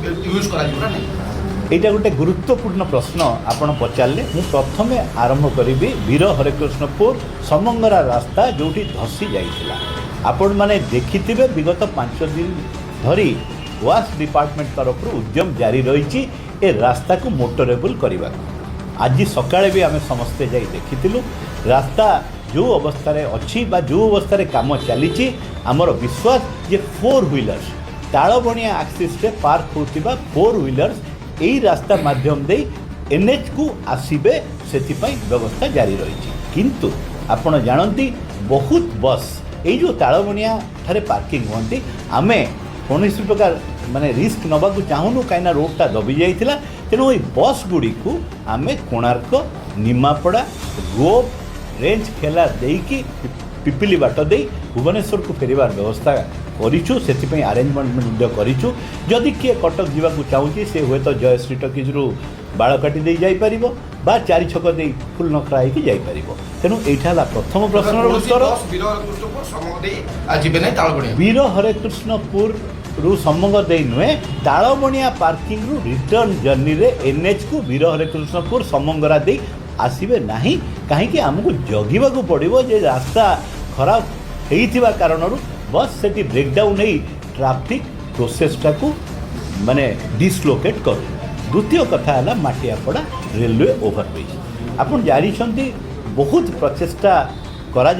use करा ना नहीं এইটা গোটে গুরুত্বপূর্ণ প্রশ্ন আপনার পচারে মু প্রথমে আরম্ভ করবি বীর হরেকৃষ্ণপুর সমঙ্গরা রাস্তা যেটি ধসি যাইছিলা আপন মানে দেখিথিবে বিগত 5 দিন ধরি ওয়াশ ডিপার্টমেন্ট তরফ উদ্যম জারি রয়েছে এ রাস্তাকে মোটরেবল করা आज सकाळे भी आम समस्ते जाई देखिलु रास्ता जो अवस्था अच्छी बा जो अवस्था काम चली आमर विश्वास जे 4 व्हीलर्स तालबणिया एक्सिस रे पार्क होतिबा 4 व्हीलर्स यही रास्ता माध्यम दे एनएच को आसीबे सेथिपाई व्यवस्था जारी रही किंतु आपण जानती बहुत बस ये जो तालबणिया ठारे पार्किंग होती आमे कौन प्रकार माने रिस्क नवा चाहूनु कहीं रोडटा दबी जाइथिला तेणु ये बस गुड़ी को आम कोणार्क निमापड़ा रोप रेंज खेला देकी पिपिली बाट दे भुवनेश्वर को फेरबार व्यवस्था करूँ से आरेंजमेंट करूँ जदि किए कटक जावाक चाहूँगी से हुए तो जय श्री टकीज रु बाड़ काटी दे जापर बा 4 छक दे फुल नखरा होगी जापर तेणु यहाँ प्रथम प्रश्न उत्तर वीर हरेकृष्णपुर रु समंग दे नुहे तालबणिया पार्किंग रु रिटर्न जर्नी रे एनएच को वीर हरेकृष्णपुर समंगरा दे आसबे नहीं कहीं आमको जगिबा को पड़ो जे रास्ता खराब होइथिबा कारणरू बस सेठी ब्रेकडाउन नहीं ट्रैफिक प्रोसेसटा को माने डिसलोकेट कर द्वितीय कथा है माटियापड़ा रेलवे ओभरब्रिज आपन जानी बहुत प्रचेष्टा करा